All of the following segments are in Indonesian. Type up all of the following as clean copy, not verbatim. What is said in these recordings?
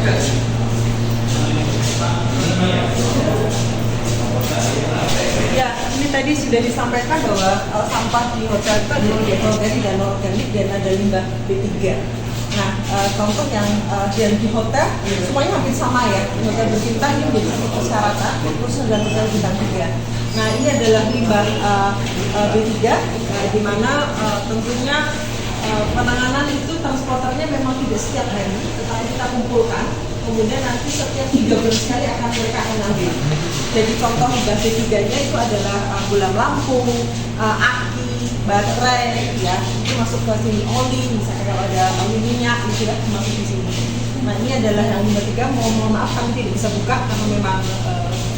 Ya, ini tadi sudah disampaikan bahwa sampah di hotel itu ada organik dan non-organik dan ada limbah B3. Nah, contoh yang di hotel semuanya hampir sama ya. Di hotel berbintang ini menjadi satu persyaratan, khusus dan hotel bintang 3. Nah, ini adalah limbah B3, di mana tentunya penanganan itu transporternya memang tidak setiap hari, tetapi kita kumpulkan. Kemudian nanti setiap 3 bulan sekali akan mereka ambil. Jadi contoh limbah B3-nya itu adalah bola lampu, aki, baterai, ya itu masuk ke sini, oli, misalnya kalau ada oli minyak itu tidak masuk di sini. Nah ini adalah yang limbah 3. Mohon maaf kami tidak bisa buka karena memang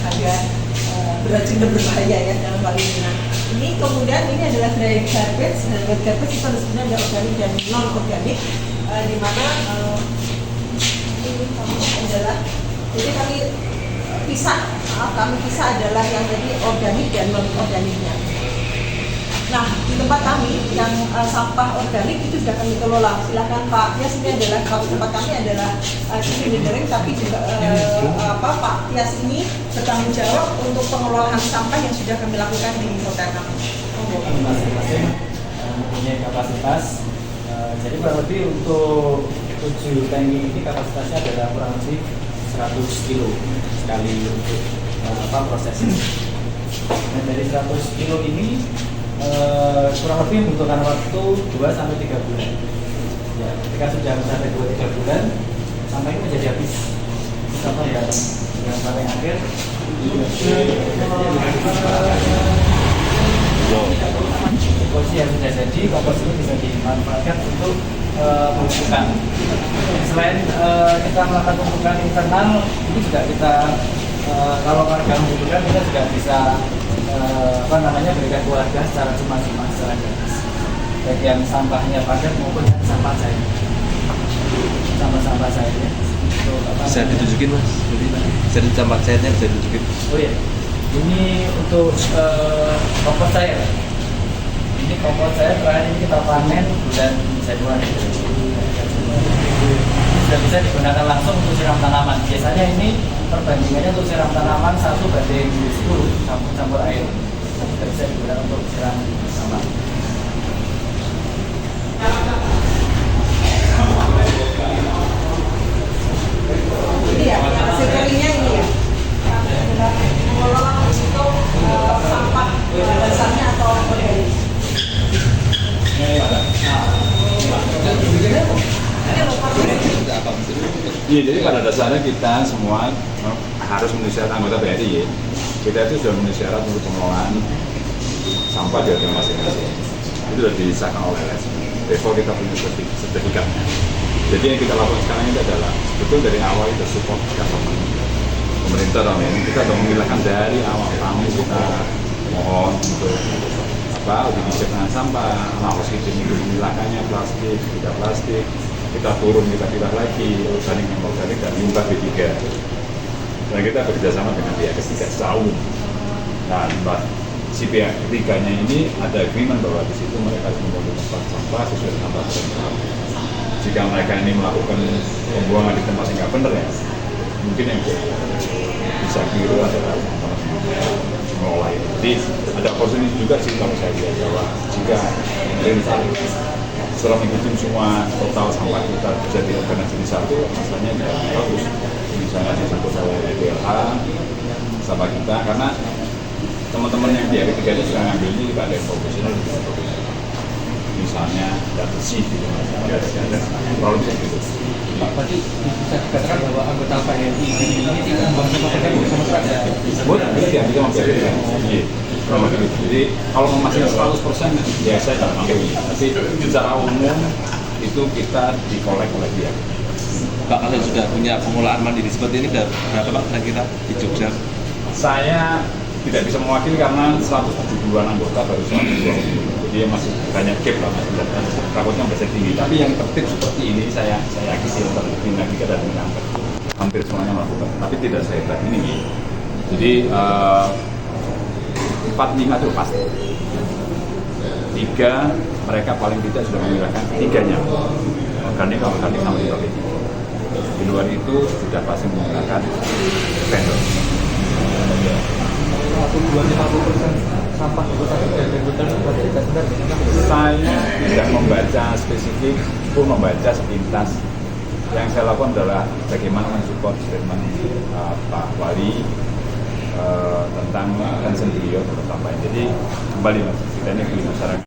agak beracun dan berbahaya ya dalam hal ini. Nah ini kemudian ini adalah dry garbage. Dry garbage itu sebenarnya ada organik dan non organik, di mana ini adalah jadi kami pisah adalah yang tadi organik dan non organiknya. Nah di tempat kami yang sampah organik itu sudah kami kelola. Silakan Pak Tias, ini adalah kalau tempat kami adalah monitoring, tapi juga Pak Tias ini bertanggung jawab untuk pengelolaan sampah yang sudah kami lakukan di hotel kami. Masing-masing mempunyai kapasitas. Jadi kurang lebih untuk 7 tanki ini kapasitasnya adalah kurang lebih 100 kilo sekali untuk prosesnya. Dan dari 100 kilo ini kurang lebih membutuhkan waktu 2-3 bulan. Ya, ketika sudah mencapai 2-3 bulan, sampah ini menjadi habis. Contoh yang paling akhir komposi yang sudah jadi, komposi ini bisa dimanfaatkan untuk pembentukan. Selain kita melakukan pembentukan internal, ini juga kita kalau warga membutuhkan, kita juga bisa berikan ke warga secara cuma-cuma, secara gratis. Baik yang sampahnya padat maupun yang sampah cair. Sampah cairnya. Bisa ditunjukin Mas, jadi sampah cairnya bisa ditunjukin. Oh iya, ini untuk kompos cair. Ini kompos cair terakhir ini kita panen bulan Januari. Sudah bisa digunakan langsung untuk siram tanaman. Biasanya ini perbandingannya untuk siram tanaman 1:10 campur air. Tidak bisa digunakan untuk siram tanaman. Ini ya, hasil keringnya ini ya. Adalah mengelola untuk sampah dasarnya atau organik. Iya, jadi pada dasarnya kita semua harus memenuhi syarat anggota BRI ya. Kita itu sudah memenuhi syarat untuk pengelolaan sampah di hotel masing-masing. Itu sudah disahkan oleh LSM. Besok kita punya sertifikatnya. Jadi yang kita lakukan sekarang itu adalah betul dari awal itu support government, pemerintah dalam ini kita sudah memilahkan dari awal kami kita mohon untuk uji kebijakan sampah, harus kita memilahkannya plastik, tidak plastik, kita turun, kita pilah lagi organik yang organik dan limbah B3. Dan kita bekerjasama dengan pihak ketiga setahun. Nah, si pihak ketiganya ini ada agreement bahwa di situ mereka harus membangun tempat sampah sesuai dengan peraturan. Jika mereka ini melakukan pembuangan di tempat yang nggak benar ya, mungkin yang bisa keliru adalah mengelola itu. Jadi ada opportunity juga sih kalau saya lihat bahwa jika pemerintah setelah menghitung semua total sampah kita bisa diorganisasi satu, masalahnya tidak bagus. Misalnya disebut oleh DLH sampah kita, karena teman-teman yang di ketiga itu sudah ngambil ini juga ada yang profesional, misalnya tidak bersih gitu, kalau bisa gitu. Pak, berarti bisa dikatakan bahwa anggota PNI ini tidak membuang sampah bersama sekali. Boleh, bisa membiarkan. Jadi kalau memastikan 100% ya saya tidak mampu. Tapi secara umum itu kita dikolek oleh dia. Pak, kalau sudah punya pengolahan mandiri seperti ini berapa Pak kira-kira di Jogja? Saya tidak bisa mewakili karena 170-an anggota baru 120. Jadi masih banyak gap lah, takutnya masih tinggi. Tapi yang tertib seperti ini saya yakin yang tertib lagi dan mengangkat. Hampir semuanya melakukan, tapi tidak sehebat ini. Jadi 4-5 itu pasti. 3 mereka paling tidak sudah memilahkan 3-nya. Organik sama tidak. Di luar itu sudah pasti menggunakan vendor. Aku 250% sampah di kota itu dari hutan berarti tidak benar. Saya tidak membaca spesifik, pun membaca sepintas. Yang saya lakukan adalah bagaimana mensupport statement Pak Wali tentang concern beliau terutama. Jadi kembali mas, kita ini beli masyarakat.